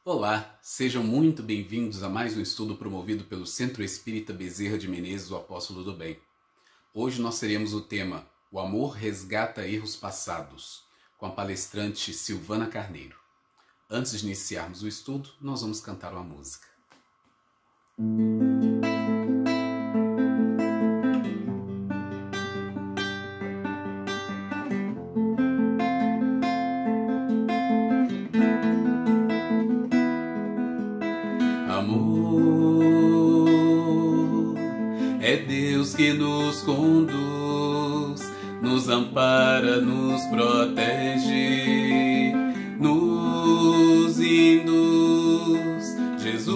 Olá, sejam muito bem-vindos a mais um estudo promovido pelo Centro Espírita Bezerra de Menezes, o Apóstolo do Bem. Hoje nós teremos o tema O Amor Resgata Erros Passados, com a palestrante Silvana Carneiro. Antes de iniciarmos o estudo, nós vamos cantar uma música. Amor é Deus que nos conduz, nos ampara, nos protege, nos induz. Jesus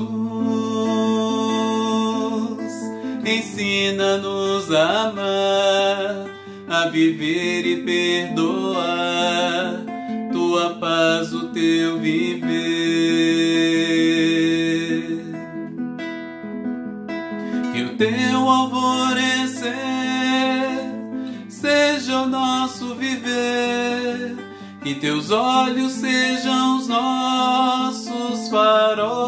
ensina-nos a amar, a viver e perdoar, tua paz, o teu viver. Que o teu alvorecer seja o nosso viver, que teus olhos sejam os nossos faróis,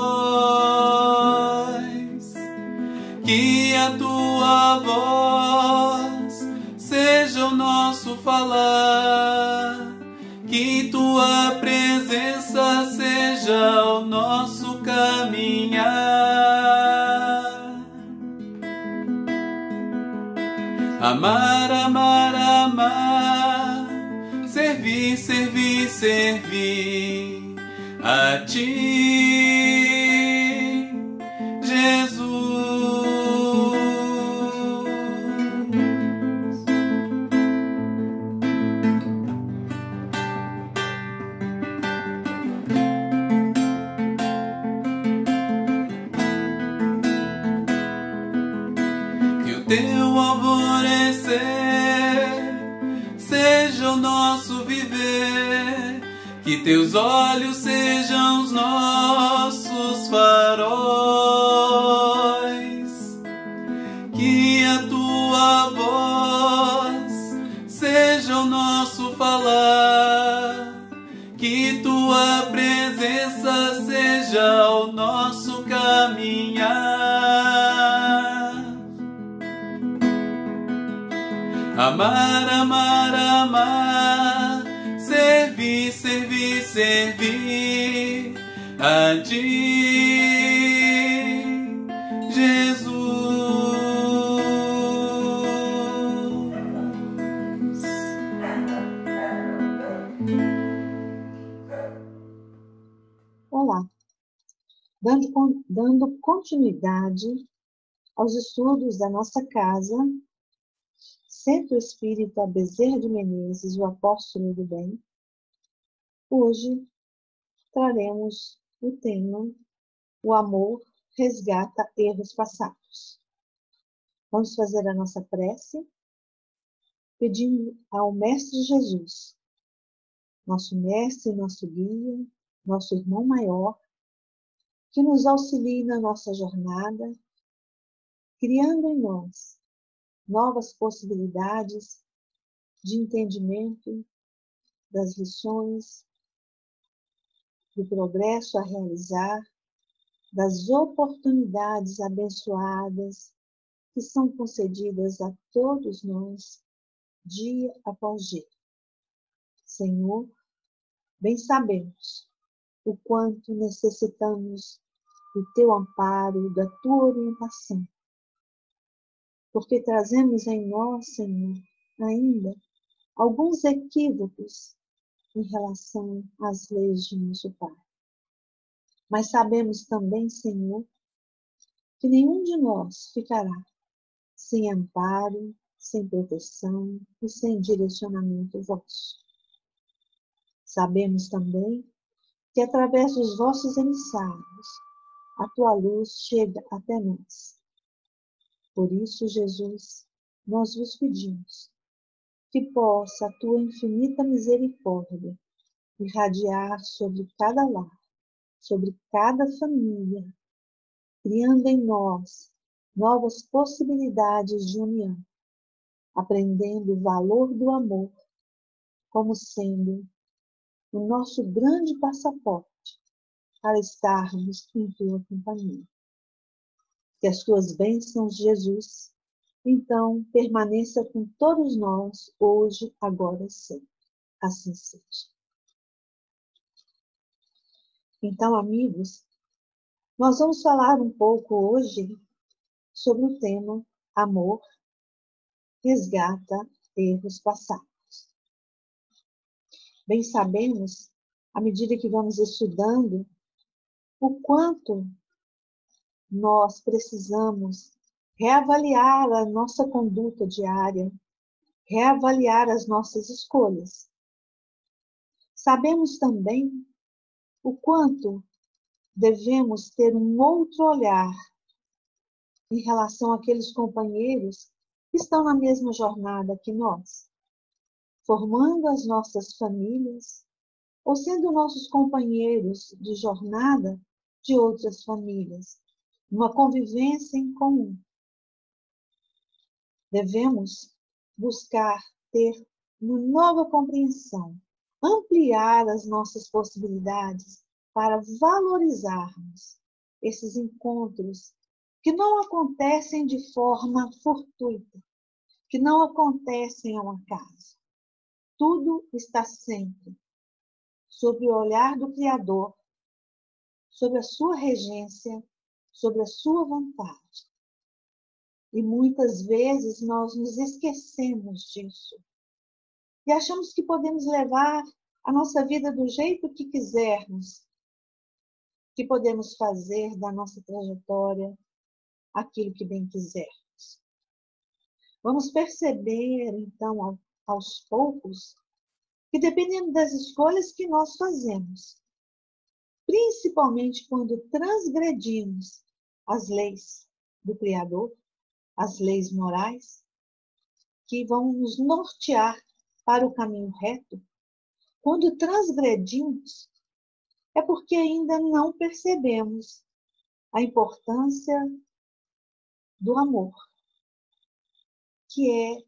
que a tua voz seja o nosso falar, que tua presença seja o nosso caminhar. Amar, amar, amar, servir, servir, servir a ti, Jesus. Que o teu alvorecer seja o nosso viver, que teus olhos sejam os nossos faróis, que a tua voz seja o nosso falar, que tua presença seja o nosso caminhar. Amar, amar, amar, servir, servir, servir a ti, Jesus. Olá, dando continuidade aos estudos da nossa casa, Centro Espírita Bezerra de Menezes, o Apóstolo do Bem, hoje traremos o tema O Amor Resgata Erros Passados. Vamos fazer a nossa prece, pedindo ao Mestre Jesus, nosso Mestre, nosso guia, nosso irmão maior, que nos auxilie na nossa jornada, criando em nós novas possibilidades de entendimento das lições, do progresso a realizar, das oportunidades abençoadas que são concedidas a todos nós, dia após dia. Senhor, bem sabemos o quanto necessitamos do teu amparo, da tua orientação, porque trazemos em nós, Senhor, ainda alguns equívocos em relação às leis de nosso Pai. Mas sabemos também, Senhor, que nenhum de nós ficará sem amparo, sem proteção e sem direcionamento vosso. Sabemos também que através dos vossos emissários a tua luz chega até nós. Por isso, Jesus, nós vos pedimos que possa a tua infinita misericórdia irradiar sobre cada lar, sobre cada família, criando em nós novas possibilidades de união, aprendendo o valor do amor como sendo o nosso grande passaporte para estarmos em tua companhia. Que as tuas bênçãos, Jesus, então permaneça com todos nós, hoje, agora e sempre. Assim seja. Então, amigos, nós vamos falar um pouco hoje sobre o tema amor, resgata erros passados. Bem sabemos, à medida que vamos estudando, o quanto nós precisamos reavaliar a nossa conduta diária, reavaliar as nossas escolhas. Sabemos também o quanto devemos ter um outro olhar em relação àqueles companheiros que estão na mesma jornada que nós, formando as nossas famílias ou sendo nossos companheiros de jornada de outras famílias, uma convivência em comum. Devemos buscar ter uma nova compreensão, ampliar as nossas possibilidades para valorizarmos esses encontros que não acontecem de forma fortuita, que não acontecem ao acaso. Tudo está sempre sob o olhar do Criador, sob a sua regência, sob a sua vontade. E muitas vezes nós nos esquecemos disso. E achamos que podemos levar a nossa vida do jeito que quisermos, que podemos fazer da nossa trajetória aquilo que bem quisermos. Vamos perceber, então, aos poucos, que dependendo das escolhas que nós fazemos, principalmente quando transgredimos as leis do Criador, as leis morais, que vão nos nortear para o caminho reto, quando transgredimos, é porque ainda não percebemos a importância do amor, que é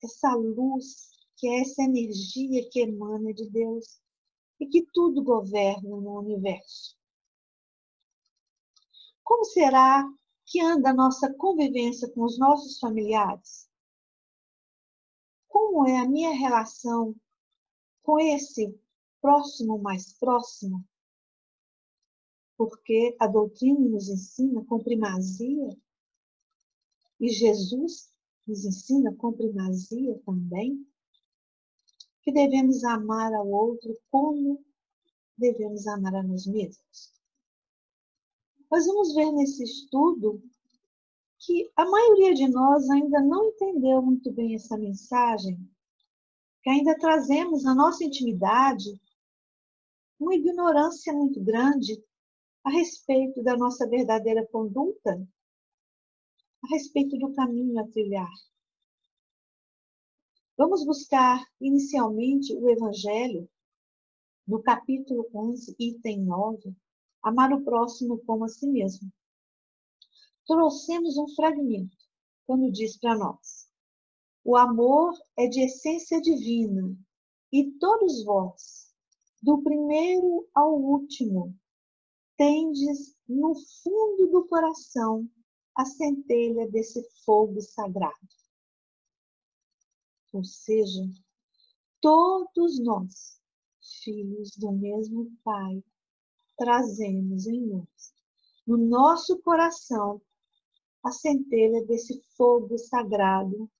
essa luz, que é essa energia que emana de Deus e que tudo governa no universo. Como será que anda a nossa convivência com os nossos familiares? Como é a minha relação com esse próximo mais próximo? Porque a doutrina nos ensina com primazia e Jesus nos ensina com primazia também que devemos amar ao outro como devemos amar a nós mesmos. Nós vamos ver nesse estudo que a maioria de nós ainda não entendeu muito bem essa mensagem, que ainda trazemos na nossa intimidade uma ignorância muito grande a respeito da nossa verdadeira conduta, a respeito do caminho a trilhar. Vamos buscar inicialmente o Evangelho, no capítulo 11, item 9, amar o próximo como a si mesmo. Trouxemos um fragmento, quando diz para nós: o amor é de essência divina, e todos vós, do primeiro ao último, tendes no fundo do coração a centelha desse fogo sagrado. Ou seja, todos nós, filhos do mesmo Pai, trazemos em nós, no nosso coração, a centelha desse fogo sagrado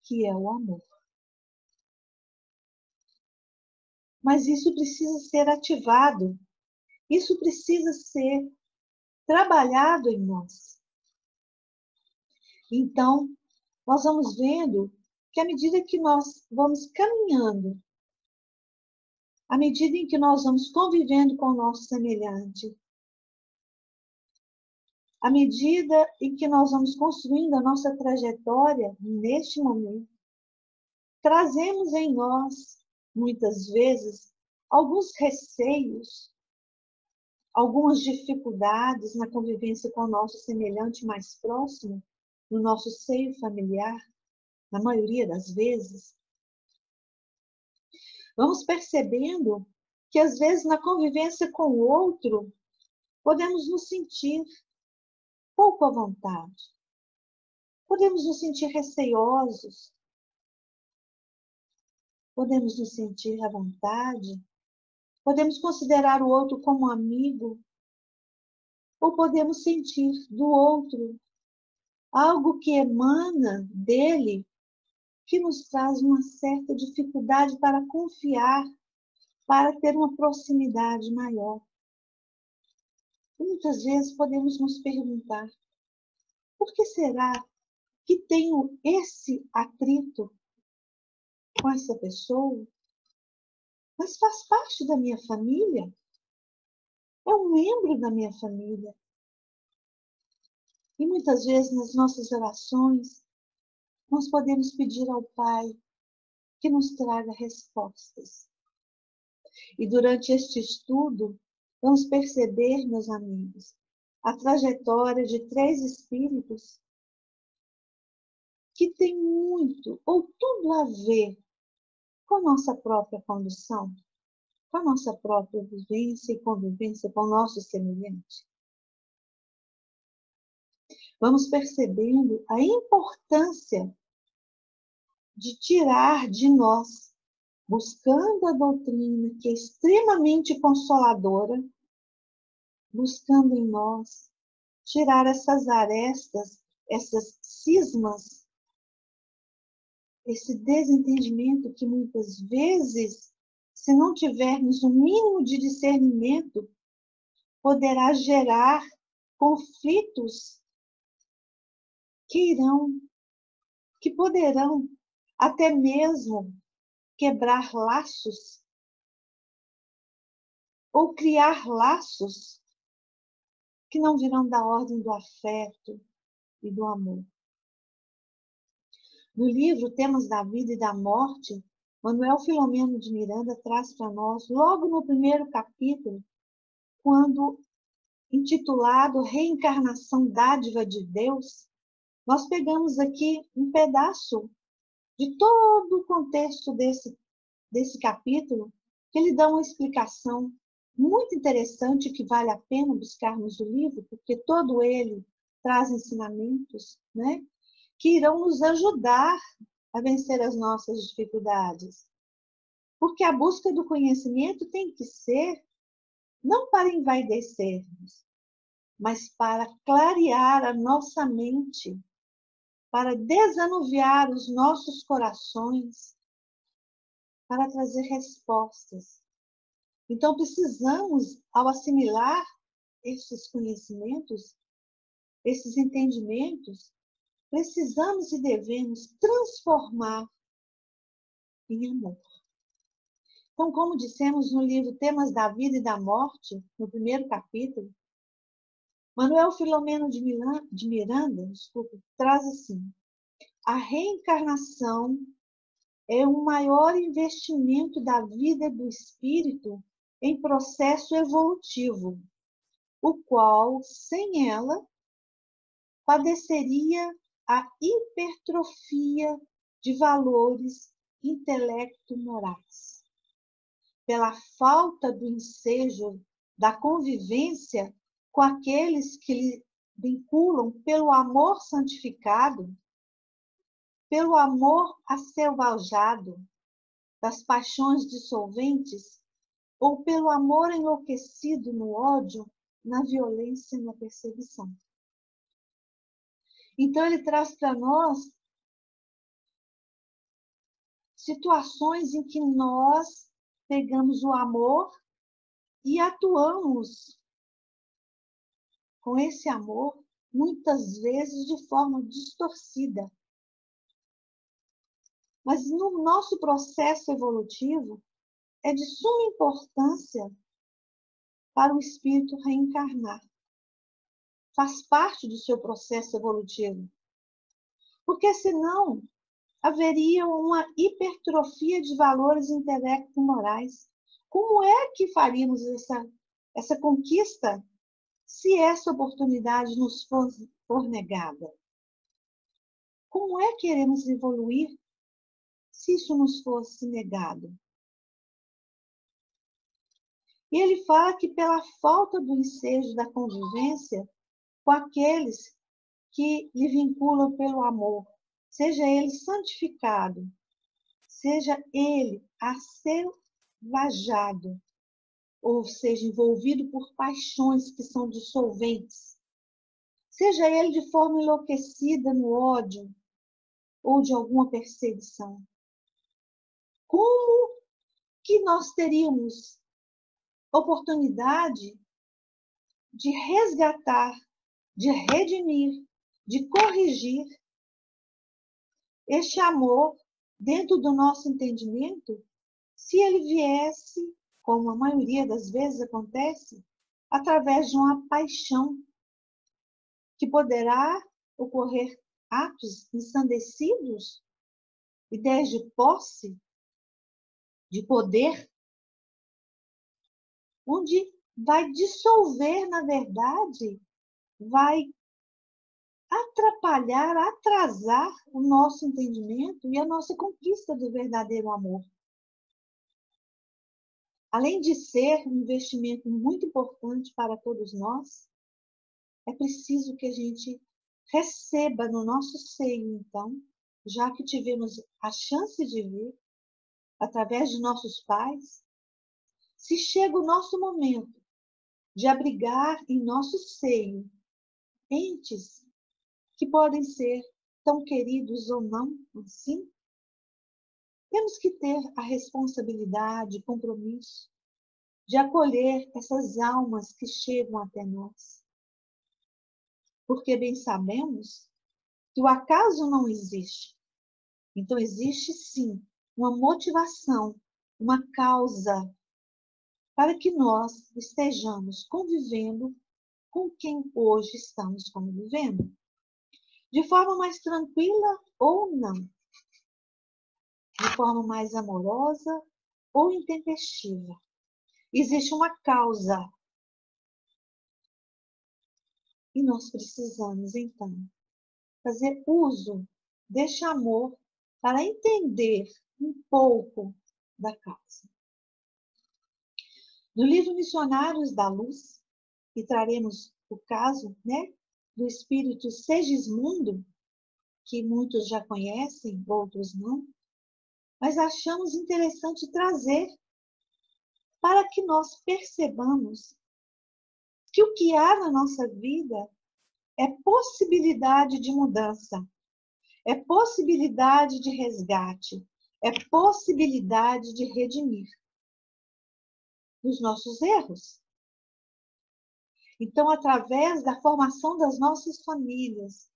que é o amor. Mas isso precisa ser ativado, isso precisa ser trabalhado em nós. Então, nós vamos vendo que à medida que nós vamos caminhando, à medida em que nós vamos convivendo com o nosso semelhante, à medida em que nós vamos construindo a nossa trajetória neste momento, trazemos em nós, muitas vezes, alguns receios, algumas dificuldades na convivência com o nosso semelhante mais próximo, no nosso seio familiar, na maioria das vezes. Vamos percebendo que às vezes na convivência com o outro, podemos nos sentir pouco à vontade. Podemos nos sentir receosos. Podemos nos sentir à vontade. Podemos considerar o outro como amigo. Ou podemos sentir do outro algo que emana dele, que nos traz uma certa dificuldade para confiar, para ter uma proximidade maior. E muitas vezes podemos nos perguntar, por que será que tenho esse atrito com essa pessoa? Mas faz parte da minha família? É um membro da minha família. E muitas vezes nas nossas orações, nós podemos pedir ao Pai que nos traga respostas. E durante este estudo, vamos perceber, meus amigos, a trajetória de 3 espíritos que tem muito ou tudo a ver com a nossa própria condição, com a nossa própria vivência e convivência com o nosso semelhante. Vamos percebendo a importância de tirar de nós, buscando a doutrina que é extremamente consoladora, buscando em nós tirar essas arestas, essas cismas, esse desentendimento que muitas vezes, se não tivermos o mínimo de discernimento, poderá gerar conflitos que poderão até mesmo quebrar laços ou criar laços que não virão da ordem do afeto e do amor. No livro Temas da Vida e da Morte, Manuel Filomeno de Miranda traz para nós, logo no primeiro capítulo, quando intitulado Reencarnação Dádiva de Deus, nós pegamos aqui um pedaço de todo o contexto desse capítulo, que ele dá uma explicação muito interessante, que vale a pena buscarmos o livro, porque todo ele traz ensinamentos, né, que irão nos ajudar a vencer as nossas dificuldades. Porque a busca do conhecimento tem que ser não para envaidecermos, mas para clarear a nossa mente, para desanuviar os nossos corações, para trazer respostas. Então, precisamos, ao assimilar esses conhecimentos, esses entendimentos, precisamos e devemos transformar em amor. Então, como dissemos no livro Temas da Vida e da Morte, no primeiro capítulo, Manuel Filomeno de Miranda, traz assim: a reencarnação é o maior investimento da vida do espírito em processo evolutivo, o qual, sem ela, padeceria a hipertrofia de valores intelecto-morais. Pela falta do ensejo da convivência com aqueles que lhe vinculam pelo amor santificado, pelo amor acelvajado das paixões dissolventes, ou pelo amor enlouquecido no ódio, na violência e na perseguição. Então, ele traz para nós situações em que nós pegamos o amor e atuamos com esse amor, muitas vezes de forma distorcida. Mas no nosso processo evolutivo, é de suma importância para o espírito reencarnar. Faz parte do seu processo evolutivo. Porque senão haveria uma hipertrofia de valores intelecto-morais. Como é que faríamos essa conquista se essa oportunidade nos for negada? Como é que iremos evoluir se isso nos fosse negado? E ele fala que pela falta do ensejo da convivência com aqueles que lhe vinculam pelo amor, seja ele santificado, seja ele asselvajado, ou seja, envolvido por paixões que são dissolventes, seja ele de forma enlouquecida no ódio ou de alguma perseguição. Como que nós teríamos oportunidade de resgatar, de redimir, de corrigir este amor dentro do nosso entendimento, se ele viesse, como a maioria das vezes acontece, através de uma paixão que poderá ocorrer atos ensandecidos, ideias de posse, de poder, onde vai dissolver, na verdade, vai atrapalhar, atrasar o nosso entendimento e a nossa conquista do verdadeiro amor. Além de ser um investimento muito importante para todos nós, é preciso que a gente receba no nosso seio, então, já que tivemos a chance de vir, através de nossos pais, se chega o nosso momento de abrigar em nosso seio entes que podem ser tão queridos ou não assim, temos que ter a responsabilidade, compromisso de acolher essas almas que chegam até nós. Porque bem sabemos que o acaso não existe. Então existe sim uma motivação, uma causa para que nós estejamos convivendo com quem hoje estamos convivendo. De forma mais tranquila ou não. De forma mais amorosa ou intempestiva. Existe uma causa. E nós precisamos, então, fazer uso deste amor para entender um pouco da causa. No livro Missionários da Luz, e traremos o caso, do espírito Segismundo, que muitos já conhecem, outros não, mas achamos interessante trazer para que nós percebamos que o que há na nossa vida é possibilidade de mudança, é possibilidade de resgate, é possibilidade de redimir os nossos erros. Então, através da formação das nossas famílias,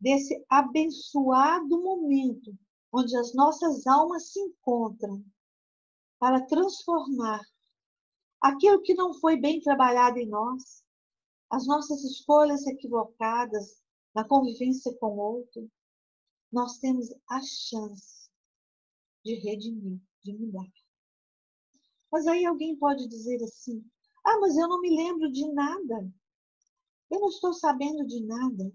desse abençoado momento onde as nossas almas se encontram para transformar aquilo que não foi bem trabalhado em nós, as nossas escolhas equivocadas na convivência com o outro, nós temos a chance de redimir, de mudar. Mas aí alguém pode dizer assim, mas eu não me lembro de nada. Eu não estou sabendo de nada.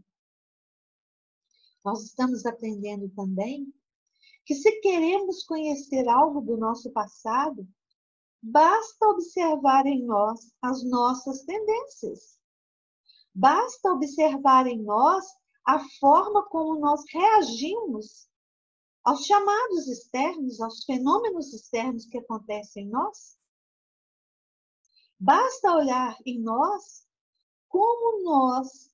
Nós estamos aprendendo também que se queremos conhecer algo do nosso passado, basta observar em nós as nossas tendências. Basta observar em nós a forma como nós reagimos aos chamados externos, aos fenômenos externos que acontecem em nós. Basta olhar em nós como nós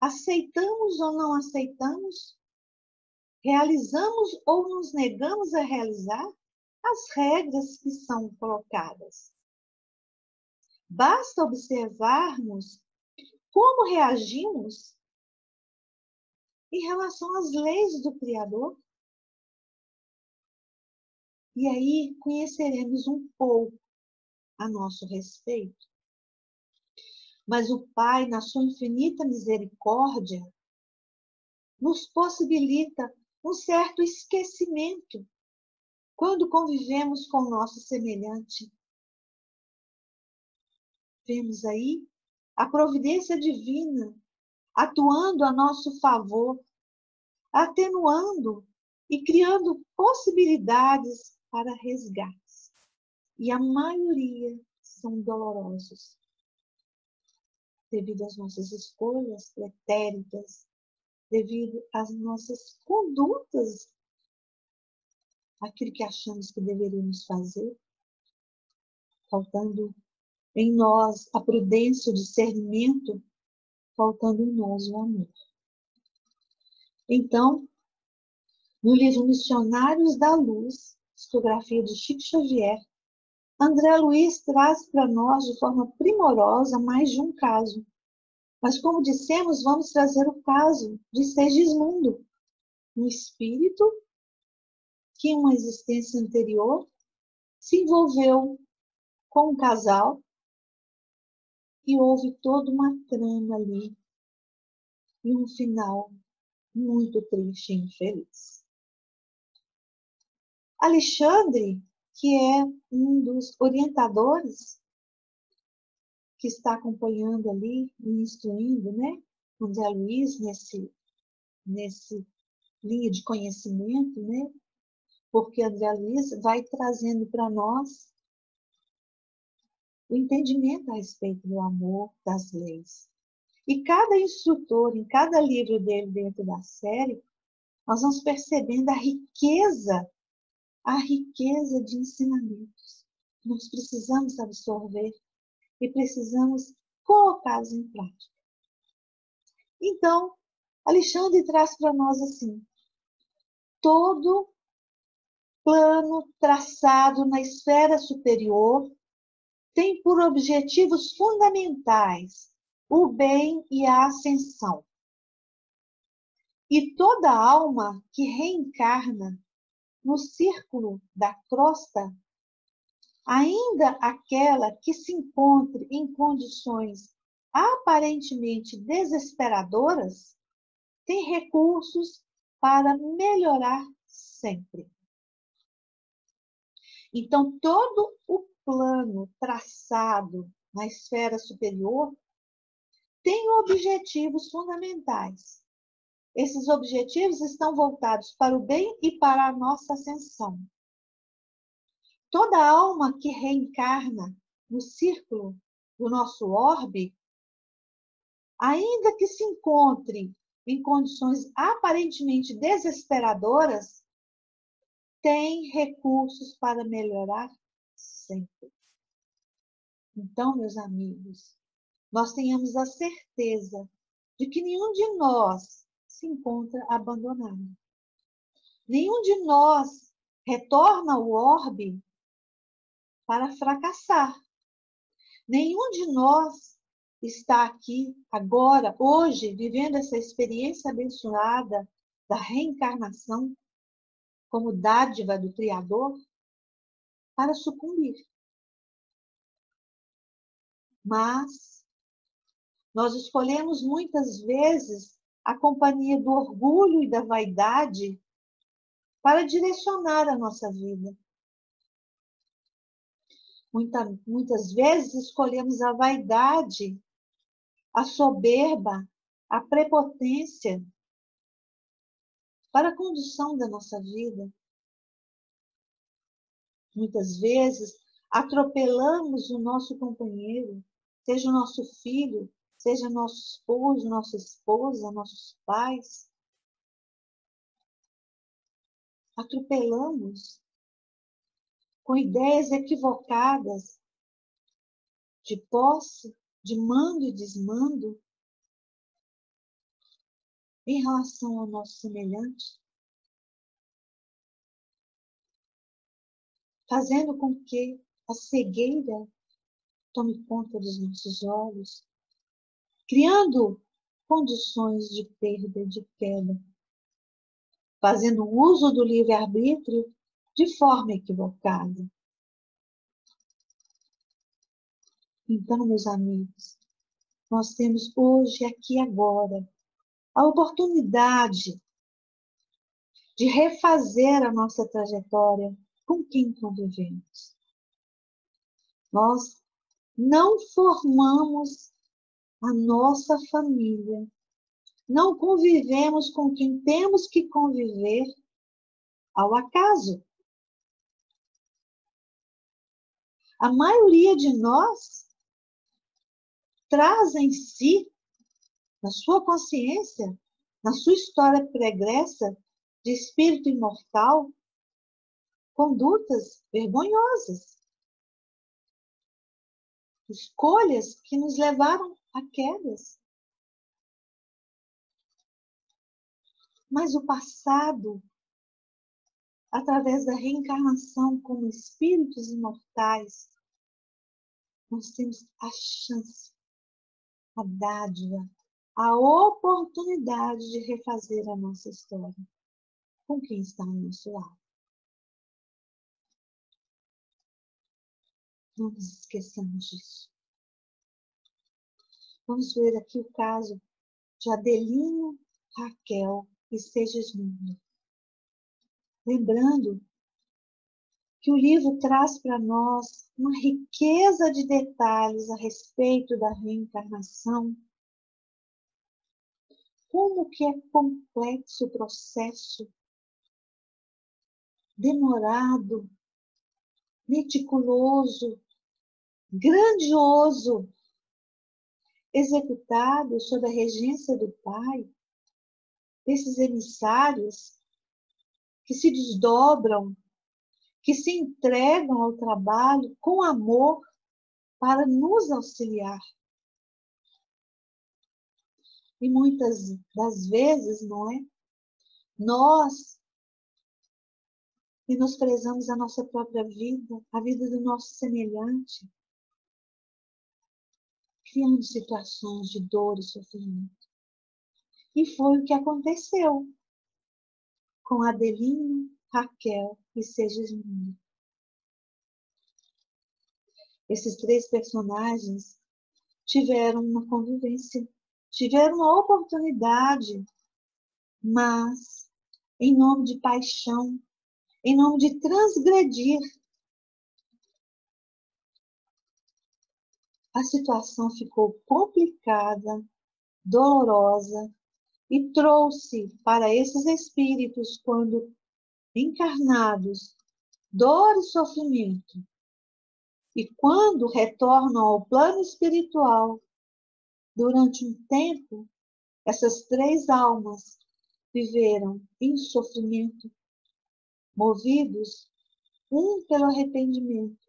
aceitamos ou não aceitamos, realizamos ou nos negamos a realizar as regras que são colocadas. Basta observarmos como reagimos em relação às leis do Criador. E aí conheceremos um pouco a nosso respeito. Mas o Pai, na sua infinita misericórdia, nos possibilita um certo esquecimento quando convivemos com o nosso semelhante. Vemos aí a providência divina atuando a nosso favor, atenuando e criando possibilidades para resgates. e a maioria são dolorosos, devido às nossas escolhas pretéritas, devido às nossas condutas, aquilo que achamos que deveríamos fazer, faltando em nós a prudência, o discernimento, faltando em nós o amor. Então, no livro Missionários da Luz, psicografia de Chico Xavier, André Luiz traz para nós de forma primorosa mais de um caso. Mas, como dissemos, vamos trazer o caso de Segismundo, um espírito que, em uma existência anterior, se envolveu com um casal e houve toda uma trama ali e um final muito triste e infeliz. Alexandre, que é um dos orientadores que está acompanhando ali e instruindo, né, André Luiz nesse linha de conhecimento, né, porque André Luiz vai trazendo para nós o entendimento a respeito do amor, das leis. E cada instrutor, em cada livro dele dentro da série, nós vamos percebendo a riqueza de ensinamentos que nós precisamos absorver e precisamos colocá-los em prática. Então, Alexandre traz para nós assim, todo plano traçado na esfera superior tem por objetivos fundamentais o bem e a ascensão. E toda alma que reencarna no círculo da crosta, ainda aquela que se encontre em condições aparentemente desesperadoras, tem recursos para melhorar sempre. Então, todo o plano traçado na esfera superior tem objetivos fundamentais. Esses objetivos estão voltados para o bem e para a nossa ascensão. Toda alma que reencarna no círculo do nosso orbe, ainda que se encontre em condições aparentemente desesperadoras, tem recursos para melhorar sempre. Então, meus amigos, nós tenhamos a certeza de que nenhum de nós se encontra abandonado. Nenhum de nós retorna ao orbe para fracassar. Nenhum de nós está aqui agora, hoje, vivendo essa experiência abençoada da reencarnação como dádiva do Criador para sucumbir. Mas nós escolhemos muitas vezes a companhia do orgulho e da vaidade para direcionar a nossa vida. Muitas vezes escolhemos a vaidade, a soberba, a prepotência para a condução da nossa vida. Muitas vezes atropelamos o nosso companheiro, seja o nosso filho, seja nosso esposo, nossa esposa, nossos pais. Atropelamos com ideias equivocadas de posse, de mando e desmando em relação ao nosso semelhante, fazendo com que a cegueira tome conta dos nossos olhos, criando condições de perda e de queda, fazendo uso do livre-arbítrio de forma equivocada. Então, meus amigos, nós temos hoje, aqui e agora, a oportunidade de refazer a nossa trajetória com quem convivemos. Nós não formamos a nossa família, não convivemos com quem temos que conviver ao acaso. A maioria de nós traz em si, na sua consciência, na sua história pregressa de espírito imortal, condutas vergonhosas, escolhas que nos levaram a quedas. Mas o passado, através da reencarnação como espíritos imortais, nós temos a chance, a dádiva, a oportunidade de refazer a nossa história com quem está ao nosso lado. Não nos esqueçamos disso. Vamos ver aqui o caso de Adelino, Raquel e Segismundo. Lembrando que o livro traz para nós uma riqueza de detalhes a respeito da reencarnação, como que é complexo o processo, demorado, meticuloso, grandioso, executado sob a regência do Pai, desses emissários que se desdobram, que se entregam ao trabalho com amor para nos auxiliar. E muitas das vezes, não é? Nós menosprezamos a nossa própria vida, a vida do nosso semelhante, criando situações de dor e sofrimento. E foi o que aconteceu com Adelino, Raquel e Segismundo. Esses três personagens tiveram uma convivência, tiveram uma oportunidade, mas em nome de paixão, em nome de transgredir, a situação ficou complicada, dolorosa e trouxe para esses espíritos, quando encarnados, dor e sofrimento. E quando retornam ao plano espiritual, durante um tempo, essas três almas viveram em sofrimento, movidos, um pelo arrependimento,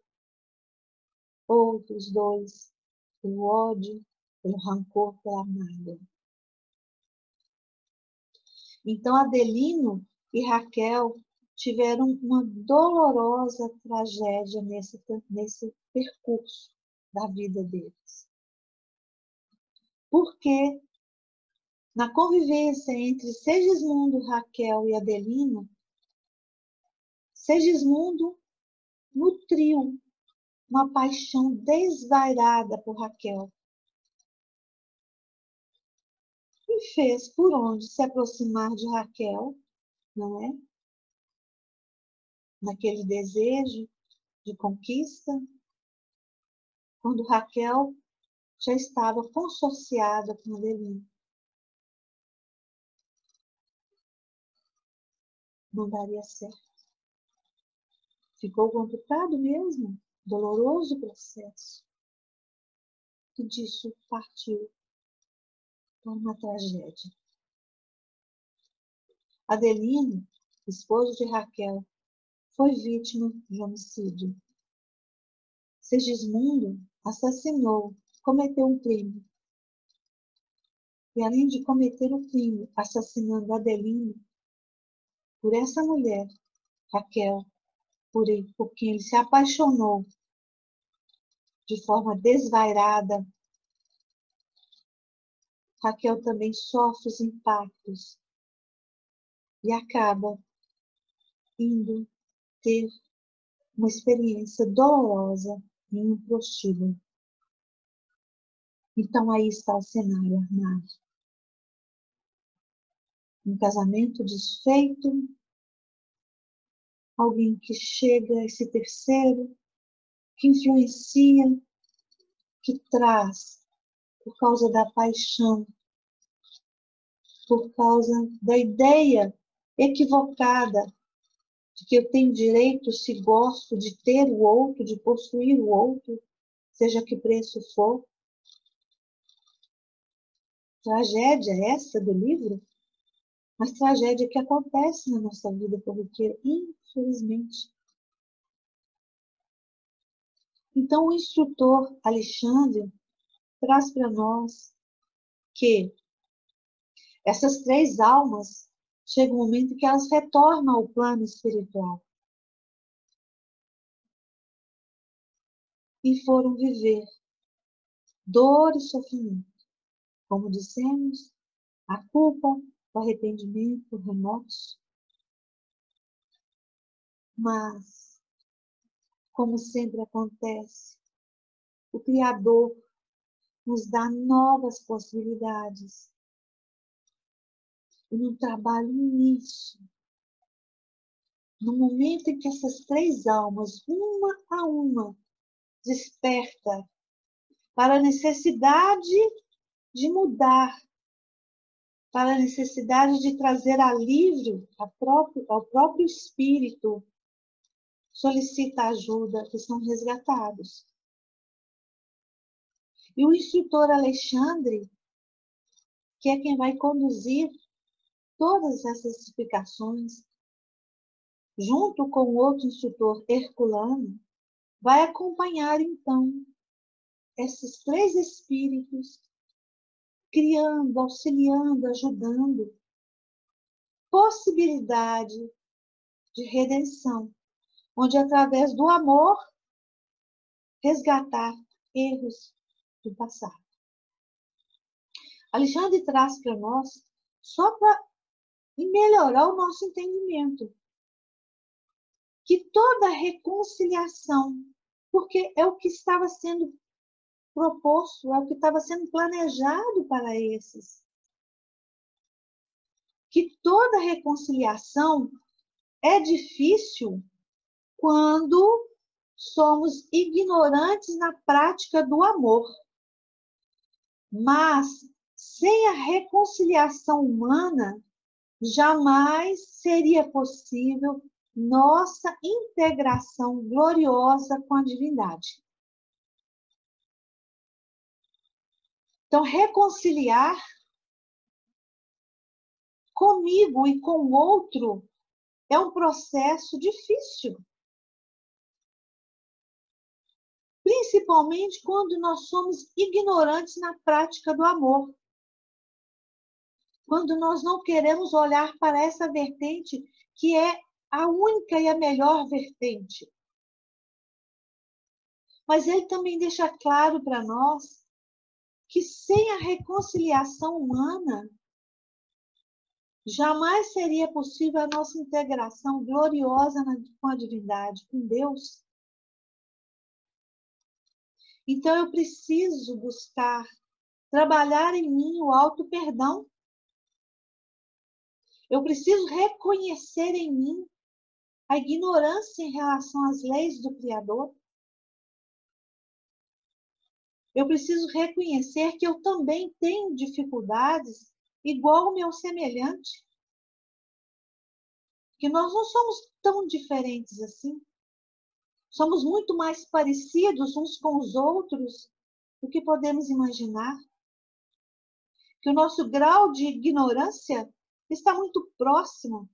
outros dois pelo ódio, pelo rancor, pela mágoa. Então, Adelino e Raquel tiveram uma dolorosa tragédia nesse percurso da vida deles. Porque na convivência entre Segismundo, Raquel e Adelino, Segismundo nutriu uma paixão desvairada por Raquel e fez por onde se aproximar de Raquel, não é? Naquele desejo de conquista, quando Raquel já estava consorciada com Adelino. Não daria certo. Ficou complicado mesmo, doloroso o processo. E disso partiu para uma tragédia. Adelino, esposo de Raquel, foi vítima de homicídio. Segismundo assassinou, cometeu um crime. E além de cometer o crime, assassinando Adelino, por essa mulher, Raquel, por quem ele se apaixonou de forma desvairada, Raquel também sofre os impactos e acaba indo ter uma experiência dolorosa em um prostíbulo. Então aí está o cenário armado. Um casamento desfeito, alguém que chega a esse terceiro, que influencia, que traz, por causa da paixão, por causa da ideia equivocada de que eu tenho direito, se gosto, de ter o outro, de possuir o outro, seja que preço for. Tragédia essa do livro, mas tragédia que acontece na nossa vida corriqueira, infelizmente. Então, o instrutor Alexandre traz para nós que essas 3 almas, chega um momento em que elas retornam ao plano espiritual e foram viver dor e sofrimento. Como dissemos, a culpa, o arrependimento, o remorso. Mas, como sempre acontece, o Criador nos dá novas possibilidades. E num trabalho nisso, no momento em que essas 3 almas, uma a uma, desperta para a necessidade de mudar, para a necessidade de trazer alívio ao próprio espírito, solicita ajuda, que são resgatados. E o instrutor Alexandre, que é quem vai conduzir todas essas explicações, junto com o outro instrutor Herculano, vai acompanhar então esses 3 espíritos, criando, auxiliando, ajudando possibilidade de redenção, onde através do amor resgatar erros do passado. Alexandre traz para nós só para melhorar o nosso entendimento que toda reconciliação, porque é o que estava sendo proposto, é o que estava sendo planejado para esses, que toda reconciliação é difícil quando somos ignorantes na prática do amor. Mas, sem a reconciliação humana, jamais seria possível nossa integração gloriosa com a divindade. Então, reconciliar comigo e com o outro é um processo difícil. Principalmente quando nós somos ignorantes na prática do amor. Quando nós não queremos olhar para essa vertente que é a única e a melhor vertente. Mas ele também deixa claro para nós que sem a reconciliação humana, jamais seria possível a nossa integração gloriosa com a divindade, com Deus. Então eu preciso buscar trabalhar em mim o auto-perdão. Eu preciso reconhecer em mim a ignorância em relação às leis do Criador. Eu preciso reconhecer que eu também tenho dificuldades igual ao meu semelhante. Que nós não somos tão diferentes assim. Somos muito mais parecidos uns com os outros do que podemos imaginar. Que o nosso grau de ignorância está muito próximo.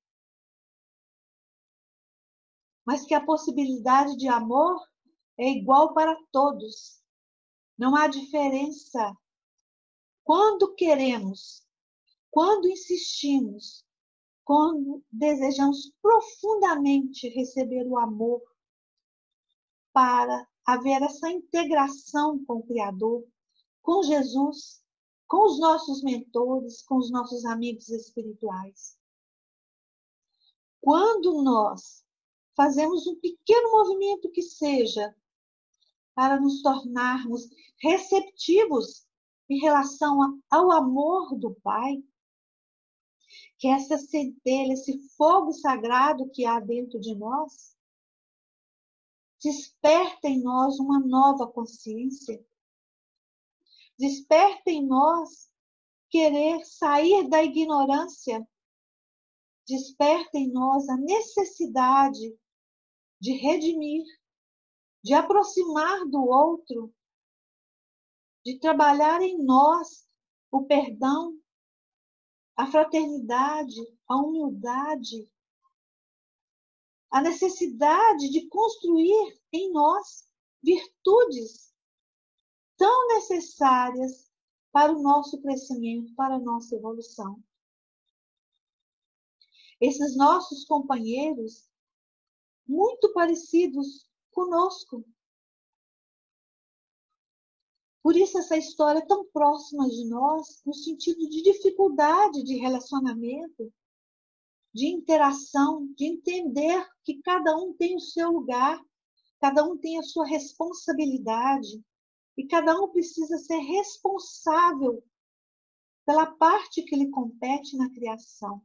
Mas que a possibilidade de amor é igual para todos. Não há diferença. Quando queremos, quando insistimos, quando desejamos profundamente receber o amor para haver essa integração com o Criador, com Jesus, com os nossos mentores, com os nossos amigos espirituais. Quando nós fazemos um pequeno movimento que seja para nos tornarmos receptivos em relação ao amor do Pai, que essa centelha, esse fogo sagrado que há dentro de nós, desperta em nós uma nova consciência, desperta em nós querer sair da ignorância, desperta em nós a necessidade de redimir, de aproximar do outro, de trabalhar em nós o perdão, a fraternidade, a humildade, a necessidade de construir em nós virtudes tão necessárias para o nosso crescimento, para a nossa evolução. Esses nossos companheiros, muito parecidos conosco. Por isso essa história é tão próxima de nós, no sentido de dificuldade de relacionamento, de interação, de entender que cada um tem o seu lugar, cada um tem a sua responsabilidade, e cada um precisa ser responsável pela parte que lhe compete na criação.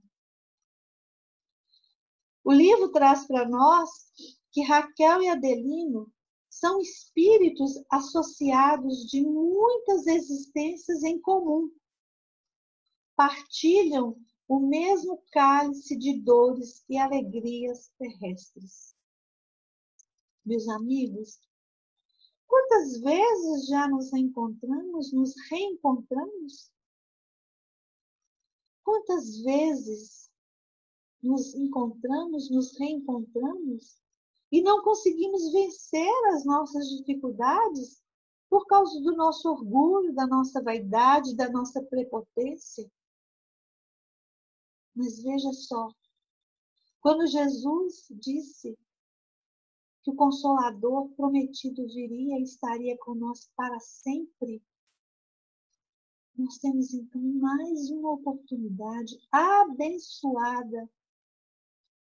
O livro traz para nós que Raquel e Adelino são espíritos associados de muitas existências em comum. Partilham o mesmo cálice de dores e alegrias terrestres. Meus amigos, quantas vezes já nos encontramos, nos reencontramos? Quantas vezes nos encontramos, nos reencontramos e não conseguimos vencer as nossas dificuldades por causa do nosso orgulho, da nossa vaidade, da nossa prepotência? Mas veja só, quando Jesus disse que o Consolador prometido viria e estaria conosco para sempre, nós temos então mais uma oportunidade abençoada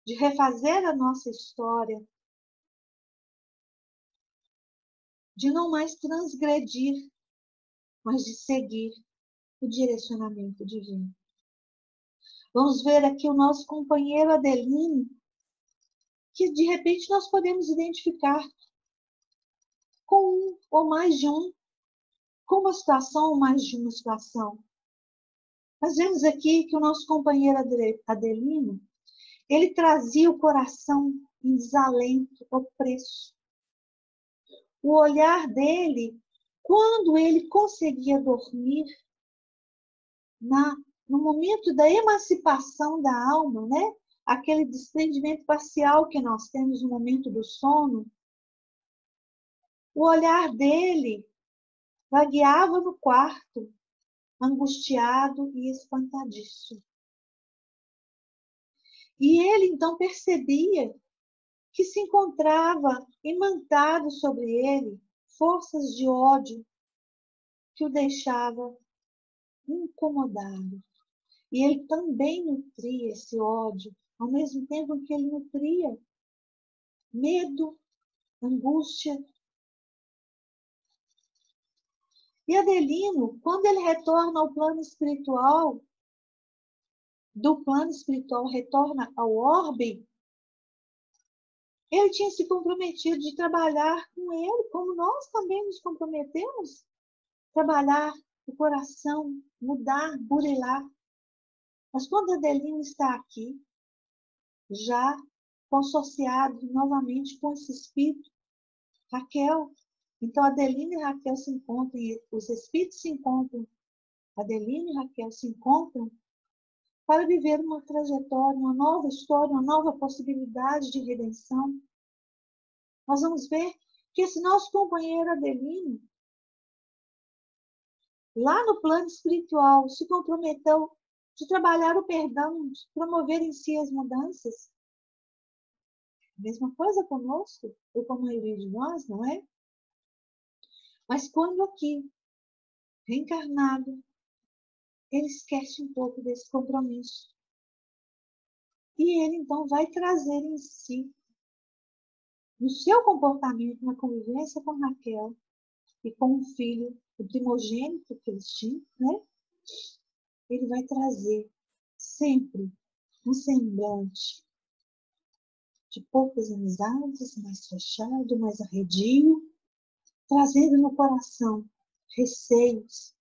de refazer a nossa história, de não mais transgredir, mas de seguir o direcionamento divino. Vamos ver aqui o nosso companheiro Adelino, que de repente nós podemos identificar com um ou mais de um, com uma situação ou mais de uma situação. Nós vemos aqui que o nosso companheiro Adelino, ele trazia o coração em desalento, opresso. O olhar dele, quando ele conseguia dormir, no momento da emancipação da alma, né? Aquele desprendimento parcial que nós temos no momento do sono, o olhar dele vagueava no quarto, angustiado e espantadiço. E ele então percebia que se encontrava imantado sobre ele forças de ódio que o deixava incomodado. E ele também nutria esse ódio, ao mesmo tempo que ele nutria medo, angústia. E Adelino, quando ele retorna ao plano espiritual, do plano espiritual retorna ao orbe, ele tinha se comprometido de trabalhar com ele, como nós também nos comprometemos. Trabalhar o coração, mudar, burilar. Mas quando Adelino está aqui, já consorciado novamente com esse espírito, Raquel, então Adelino e Raquel se encontram, os espíritos se encontram, Adelino e Raquel se encontram para viver uma trajetória, uma nova história, uma nova possibilidade de redenção. Nós vamos ver que esse nosso companheiro Adelino, lá no plano espiritual, se comprometeu de trabalhar o perdão, de promover em si as mudanças. A mesma coisa conosco, ou com a maioria de nós, não é? Mas quando aqui, reencarnado, ele esquece um pouco desse compromisso. E ele então vai trazer em si, no seu comportamento, na convivência com Raquel e com o filho, o primogênito que eles tinham, né? Ele vai trazer sempre um semblante de poucas amizades, mais fechado, mais arredio, trazendo no coração receios.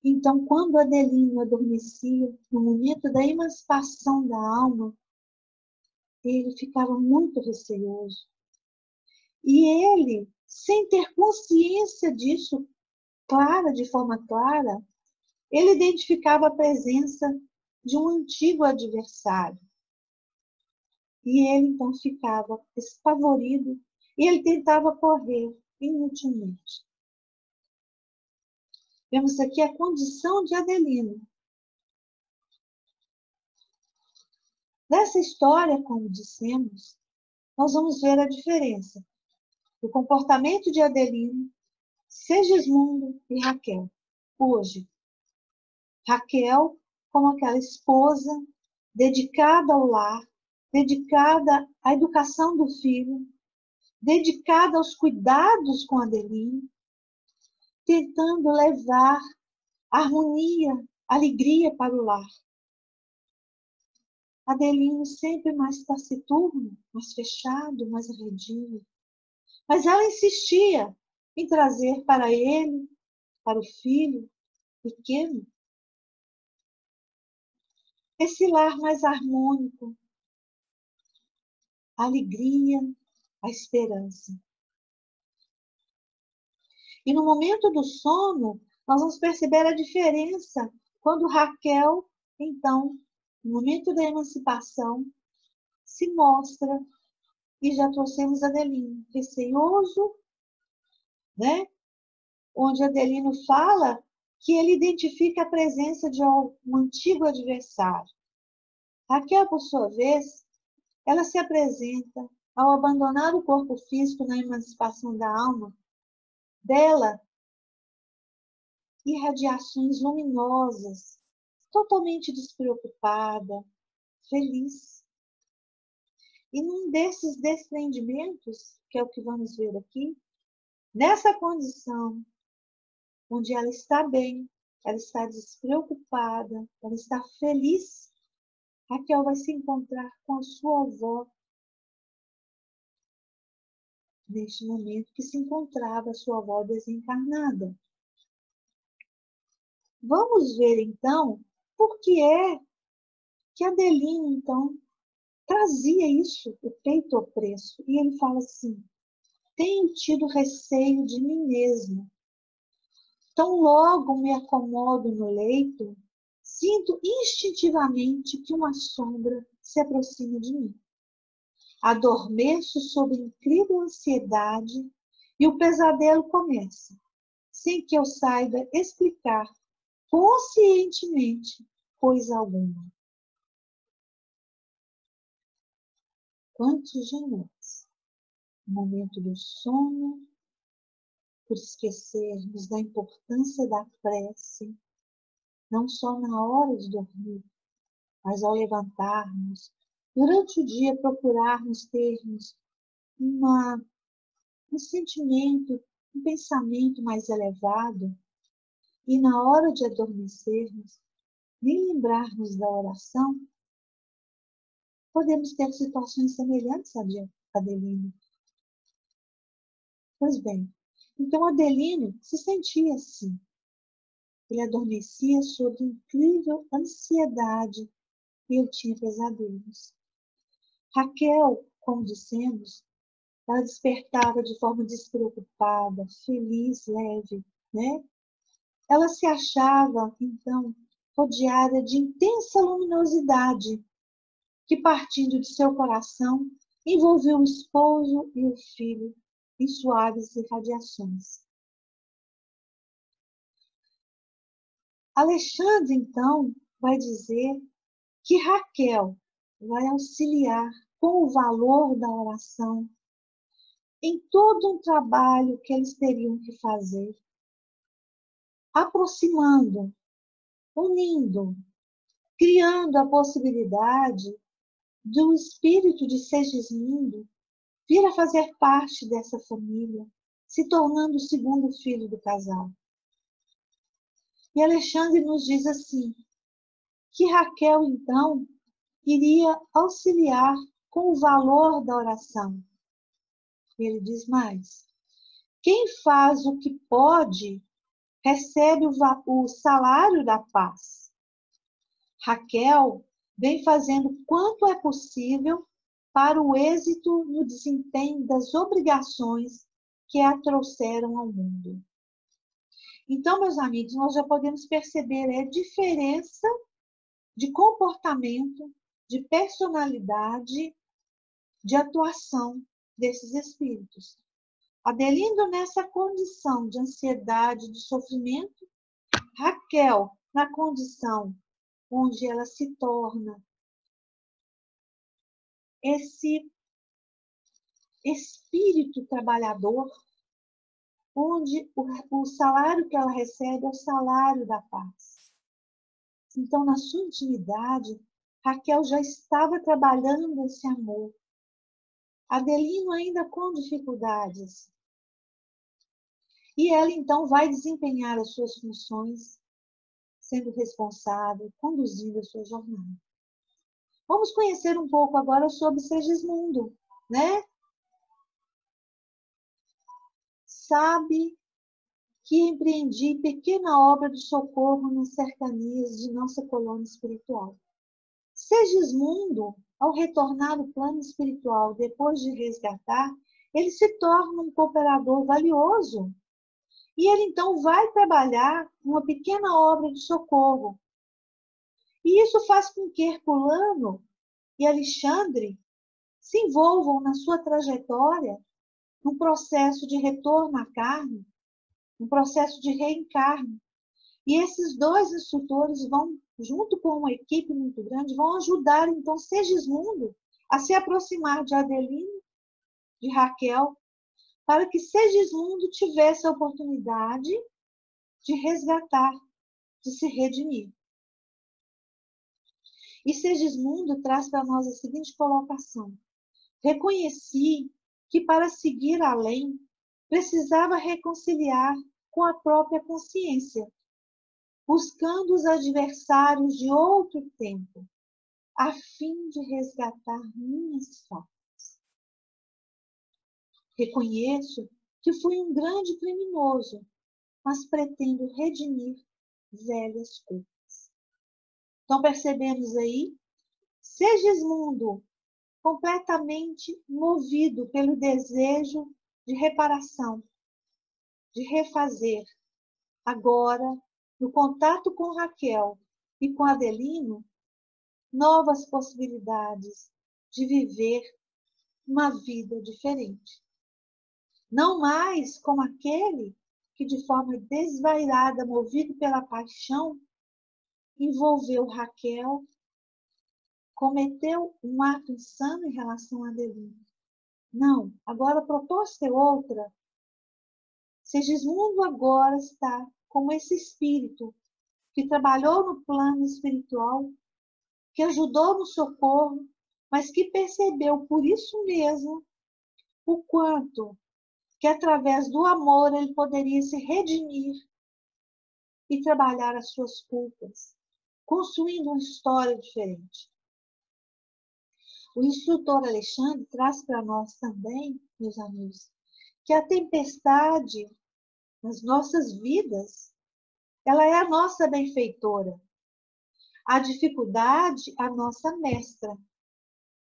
Então, quando Adelino adormecia, no momento da emancipação da alma, ele ficava muito receoso. E ele, sem ter consciência disso, de forma clara, ele identificava a presença de um antigo adversário. E ele então ficava espavorido e ele tentava correr inutilmente. Vemos aqui a condição de Adelino. Nessa história, como dissemos, nós vamos ver a diferença do comportamento de Adelino, Segismundo e Raquel. Hoje, Raquel, como aquela esposa dedicada ao lar, dedicada à educação do filho, dedicada aos cuidados com Adelino, tentando levar harmonia, alegria para o lar. Adelino sempre mais taciturno, mais fechado, mais arredio. Mas ela insistia em trazer para ele, para o filho pequeno, esse lar mais harmônico, a alegria, a esperança. E no momento do sono, nós vamos perceber a diferença quando Raquel, então, no momento da emancipação, se mostra, e já trouxemos Adelino, receoso, né? Onde Adelino fala que ele identifica a presença de um antigo adversário. Raquel, por sua vez, ela se apresenta, ao abandonar o corpo físico na emancipação da alma, dela irradiações luminosas, totalmente despreocupada, feliz. E num desses desprendimentos, que é o que vamos ver aqui, nessa condição, onde ela está bem, ela está despreocupada, ela está feliz, Raquel vai se encontrar com a sua avó, neste momento que se encontrava a sua avó desencarnada. Vamos ver, então, por que é que Adelino, então, trazia isso, o peito ao preço. E ele fala assim: tenho tido receio de mim mesmo. Tão logo me acomodo no leito, sinto instintivamente que uma sombra se aproxima de mim. Adormeço sob incrível ansiedade e o pesadelo começa, sem que eu saiba explicar conscientemente coisa alguma. Quantos de nós, no momento do sono, por esquecermos da importância da prece, não só na hora de dormir, mas ao levantarmos, durante o dia procurarmos termos um sentimento, um pensamento mais elevado, e na hora de adormecermos, nem lembrarmos da oração, podemos ter situações semelhantes a de Adelino. Pois bem, então Adelino se sentia assim. Ele adormecia sob incrível ansiedade e eu tinha pesadelos. Raquel, como dissemos, ela despertava de forma despreocupada, feliz, leve, né? Ela se achava, então, rodeada de intensa luminosidade, que partindo de seu coração, envolveu o esposo e o filho em suaves irradiações. Alexandre, então, vai dizer que Raquel vai auxiliar com o valor da oração em todo um trabalho que eles teriam que fazer, aproximando, unindo, criando a possibilidade do espírito de Segismundo vir a fazer parte dessa família, se tornando o segundo filho do casal. E Alexandre nos diz assim, que Raquel, então, iria auxiliar com o valor da oração. Ele diz mais: quem faz o que pode recebe o salário da paz. Raquel vem fazendo quanto é possível para o êxito no desempenho das obrigações que a trouxeram ao mundo. Então, meus amigos, nós já podemos perceber a diferença de comportamento, de personalidade, de atuação desses espíritos. Adelino nessa condição de ansiedade, de sofrimento, Raquel na condição onde ela se torna esse espírito trabalhador, onde o salário que ela recebe é o salário da paz. Então, na sua intimidade, Raquel já estava trabalhando esse amor. Adelino ainda com dificuldades. E ela, então, vai desempenhar as suas funções, sendo responsável, conduzindo a sua jornada. Vamos conhecer um pouco agora sobre Segismundo, né? Sabe que empreendi pequena obra de socorro nas cercanias de nossa colônia espiritual. Segismundo, ao retornar ao plano espiritual depois de resgatar, ele se torna um cooperador valioso. E ele então vai trabalhar uma pequena obra de socorro. E isso faz com que Herculano e Alexandre se envolvam na sua trajetória num processo de retorno à carne, um processo de reencarne. E esses dois instrutores vão, junto com uma equipe muito grande, vão ajudar então Segismundo a se aproximar de Adelino, de Raquel, para que Segismundo tivesse a oportunidade de resgatar, de se redimir. E Segismundo traz para nós a seguinte colocação: reconheci que para seguir além, precisava reconciliar com a própria consciência, buscando os adversários de outro tempo, a fim de resgatar minhas faltas. Reconheço que fui um grande criminoso, mas pretendo redimir velhas culpas. Então percebemos aí, Segismundo, completamente movido pelo desejo de reparação, de refazer. Agora, no contato com Raquel e com Adelino, novas possibilidades de viver uma vida diferente. Não mais como aquele que, de forma desvairada, movido pela paixão, envolveu Raquel, cometeu um ato insano em relação a Adelino. Não, agora a proposta é outra. Segismundo agora está como esse espírito que trabalhou no plano espiritual, que ajudou no socorro, mas que percebeu por isso mesmo o quanto que através do amor ele poderia se redimir e trabalhar as suas culpas, construindo uma história diferente. O instrutor Alexandre traz para nós também, meus amigos, que a tempestade nas nossas vidas, ela é a nossa benfeitora. A dificuldade, a nossa mestra.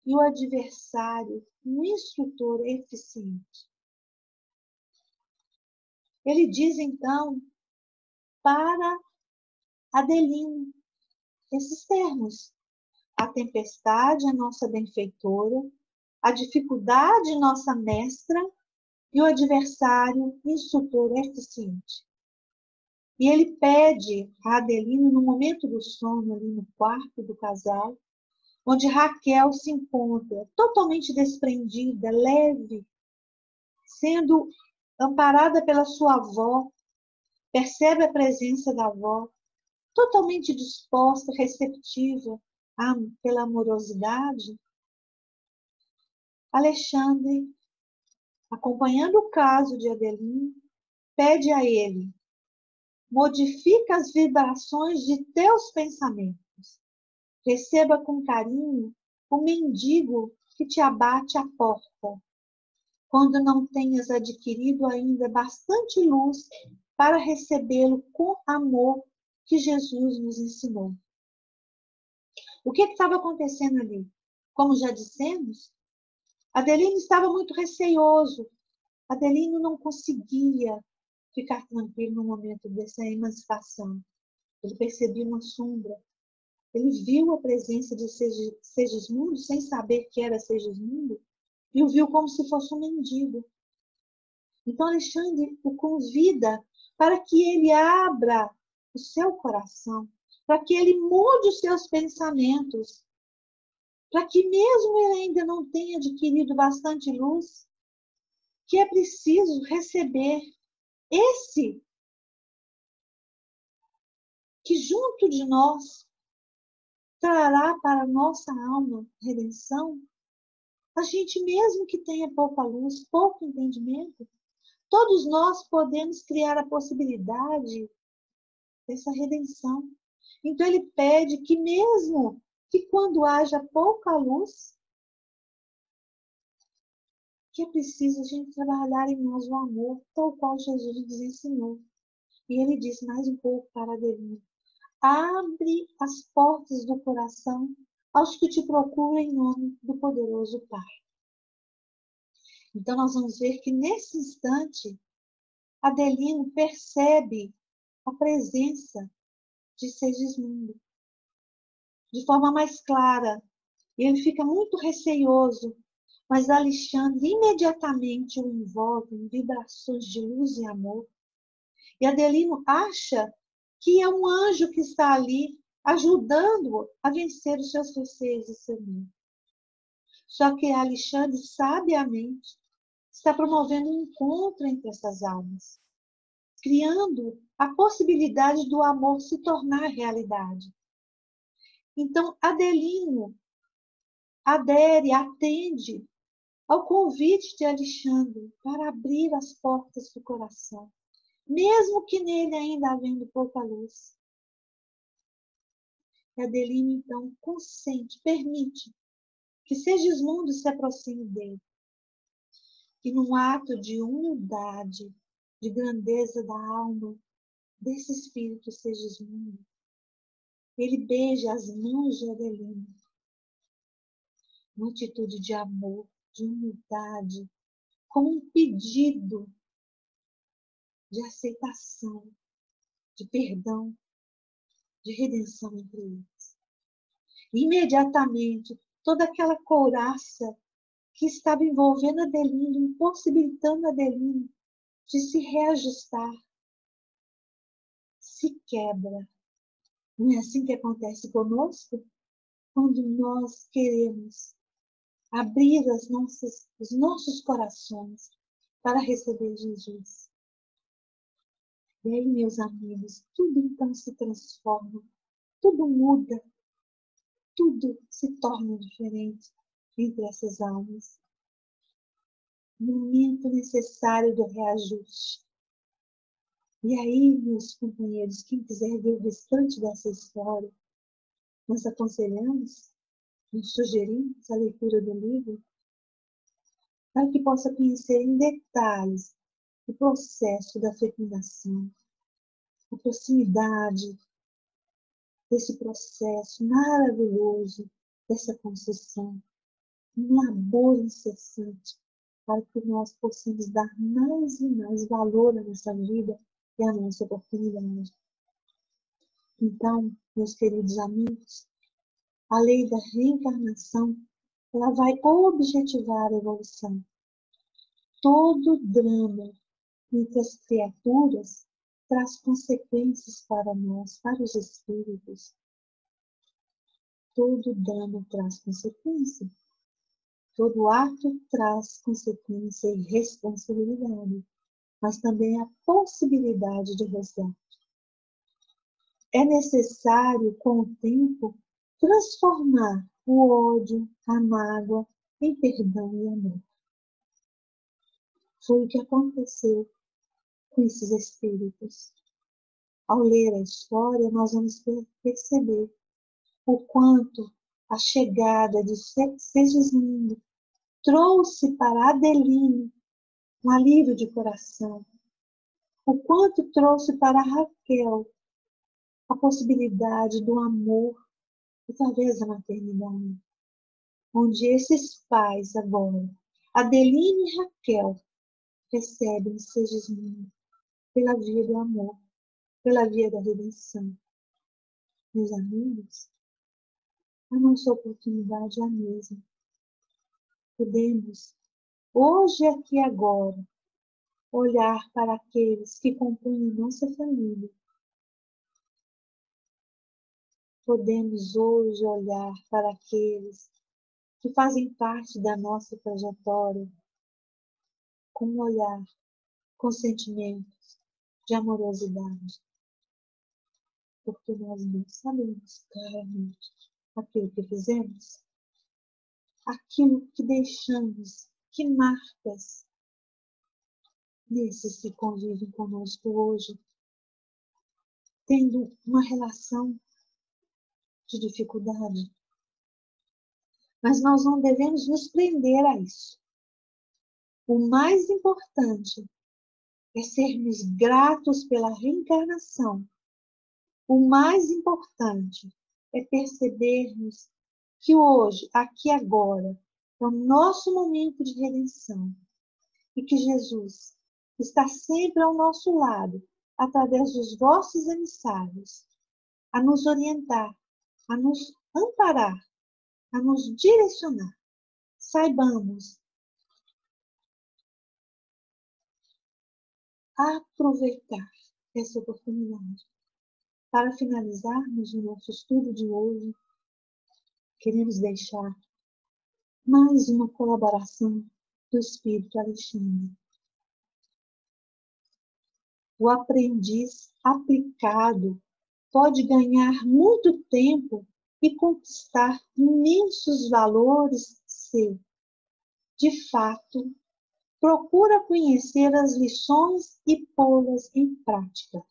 E o adversário, um instrutor eficiente. Ele diz, então, para Adelino, esses termos. A tempestade é nossa benfeitora, a dificuldade nossa mestra e o adversário instrutor eficiente. E ele pede a Adelino, no momento do sono, ali no quarto do casal, onde Raquel se encontra totalmente desprendida, leve, sendo amparada pela sua avó, percebe a presença da avó, totalmente disposta, receptiva pela amorosidade. Alexandre, acompanhando o caso de Adelino, pede a ele: modifica as vibrações de teus pensamentos. Receba com carinho o mendigo que te abate à porta, quando não tenhas adquirido ainda bastante luz para recebê-lo com amor que Jesus nos ensinou. O que estava acontecendo ali? Como já dissemos, Adelino estava muito receoso. Adelino não conseguia ficar tranquilo no momento dessa emancipação. Ele percebia uma sombra. Ele viu a presença de Segismundo, sem saber que era Segismundo, e o viu como se fosse um mendigo. Então Alexandre o convida para que ele abra o seu coração, para que ele mude os seus pensamentos, para que mesmo ele ainda não tenha adquirido bastante luz, que é preciso receber esse que junto de nós trará para a nossa alma redenção. A gente mesmo que tenha pouca luz, pouco entendimento, todos nós podemos criar a possibilidade dessa redenção. Então ele pede que mesmo que quando haja pouca luz, que é preciso a gente trabalhar em nós o amor, tal qual Jesus nos ensinou. E ele diz mais um pouco para Adelino: abre as portas do coração aos que te procuram em nome do poderoso Pai. Então nós vamos ver que nesse instante, Adelino percebe a presença de Segismundo de forma mais clara. E ele fica muito receioso, mas Alexandre imediatamente o envolve em vibrações de luz e amor. E Adelino acha que é um anjo que está ali ajudando-o a vencer os seus receios e seu medo. Só que Alexandre, sabiamente, está promovendo um encontro entre essas almas, criando a possibilidade do amor se tornar realidade. Então, Adelino adere, atende ao convite de Alexandre para abrir as portas do coração, mesmo que nele ainda havendo pouca luz. E Adelino, então, consente, permite que Segismundo se aproxime dele. E num ato de humildade, de grandeza da alma desse espírito Segismundo, ele beija as mãos de Adelino, uma atitude de amor, de humildade, como um pedido de aceitação, de perdão, de redenção entre eles. Imediatamente, toda aquela couraça que estava envolvendo Adelino, impossibilitando Adelino de se reajustar, se quebra. Não é assim que acontece conosco? Quando nós queremos abrir os nossos corações para receber Jesus. E aí, meus amigos, tudo então se transforma, tudo muda, tudo se torna diferente entre essas almas. Momento necessário do reajuste. E aí, meus companheiros, quem quiser ver o restante dessa história, nós aconselhamos, nós sugerimos a leitura do livro, para que possa conhecer em detalhes o processo da fecundação, a proximidade desse processo maravilhoso, dessa concessão, um labor incessante, para que nós possamos dar mais e mais valor à nossa vida e à nossa oportunidade. Então, meus queridos amigos, a lei da reencarnação, ela vai objetivar a evolução. Todo drama entre as criaturas traz consequências para nós, para os espíritos. Todo drama traz consequência. Todo ato traz consequência e responsabilidade, mas também a possibilidade de resgate. É necessário, com o tempo, transformar o ódio, a mágoa, em perdão e amor. Foi o que aconteceu com esses espíritos. Ao ler a história, nós vamos perceber o quanto a chegada de Segismundo trouxe para Adelino um alívio de coração, o quanto trouxe para Raquel a possibilidade do amor através da maternidade, onde esses pais agora, Adeline e Raquel, recebem Segismundo pela via do amor, pela via da redenção. Meus amigos, a nossa oportunidade é a mesma. Podemos, hoje, aqui e agora, olhar para aqueles que compõem nossa família. Podemos hoje olhar para aqueles que fazem parte da nossa trajetória com um olhar, com sentimentos de amorosidade. Porque nós não sabemos claramente aquilo que fizemos, aquilo que deixamos, que marcas desses que convivem conosco hoje, tendo uma relação de dificuldade. Mas nós não devemos nos prender a isso. O mais importante é sermos gratos pela reencarnação. O mais importante é percebermos que hoje, aqui e agora, é o nosso momento de redenção e que Jesus está sempre ao nosso lado, através dos vossos emissários, a nos orientar, a nos amparar, a nos direcionar. Saibamos aproveitar essa oportunidade. Para finalizarmos o nosso estudo de hoje, queremos deixar mais uma colaboração do Espírito Alexandre. O aprendiz aplicado pode ganhar muito tempo e conquistar imensos valores se, de fato, procura conhecer as lições e pô-las em prática.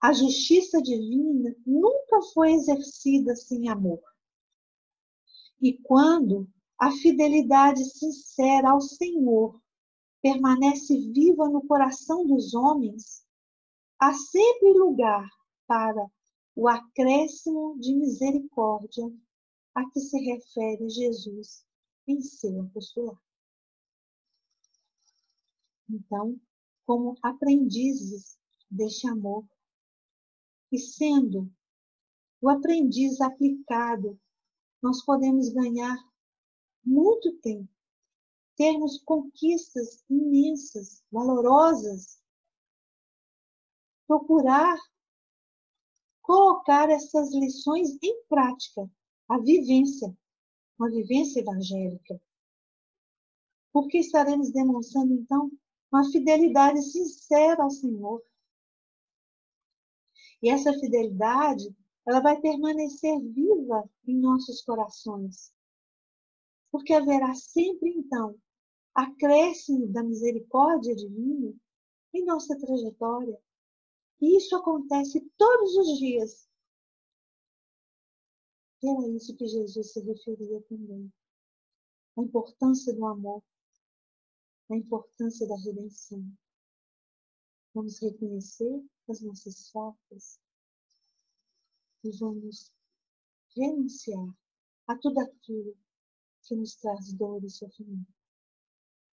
A justiça divina nunca foi exercida sem amor. E quando a fidelidade sincera ao Senhor permanece viva no coração dos homens, há sempre lugar para o acréscimo de misericórdia a que se refere Jesus em seu apostolado. Então, como aprendizes deste amor, e sendo o aprendiz aplicado, nós podemos ganhar muito tempo, termos conquistas imensas, valorosas, procurar colocar essas lições em prática, a vivência, uma vivência evangélica. Porque estaremos demonstrando, então, uma fidelidade sincera ao Senhor. E essa fidelidade, ela vai permanecer viva em nossos corações. Porque haverá sempre, então, acréscimo da misericórdia divina em nossa trajetória. E isso acontece todos os dias. E era isso que Jesus se referia também. A importância do amor, a importância da redenção. Vamos reconhecer as nossas faltas e vamos renunciar a tudo aquilo que nos traz dor e sofrimento.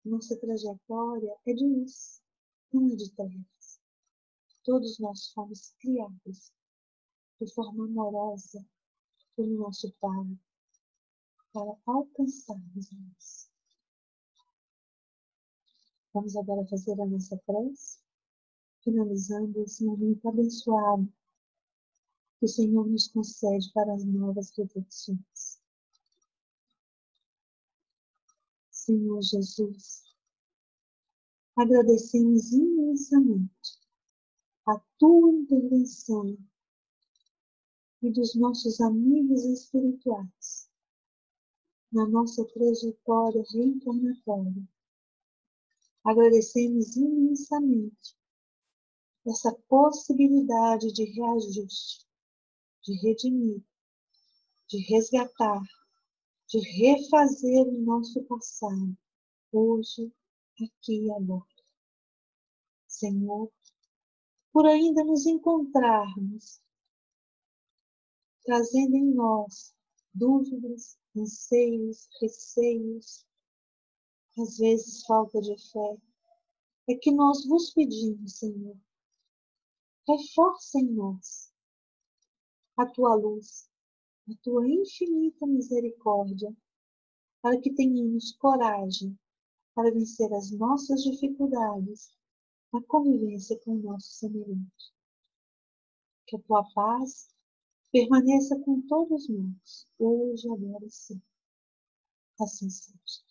Nossa trajetória é de luz, não é de trevas. Todos nós fomos criados de forma amorosa pelo nosso Pai para alcançarmos a luz. Vamos agora fazer a nossa prece, finalizando esse momento abençoado que o Senhor nos concede para as novas reflexões. Senhor Jesus, agradecemos imensamente a Tua intervenção e dos nossos amigos espirituais na nossa trajetória reencarnatória. Agradecemos imensamente essa possibilidade de reajuste, de redimir, de resgatar, de refazer o nosso passado, hoje, aqui e agora. Senhor, por ainda nos encontrarmos, trazendo em nós dúvidas, anseios, receios, às vezes falta de fé, é que nós vos pedimos, Senhor, reforça em nós a tua luz, a tua infinita misericórdia, para que tenhamos coragem para vencer as nossas dificuldades na convivência com o nosso semelhante. Que a tua paz permaneça com todos nós, hoje, agora e sempre. Assim seja.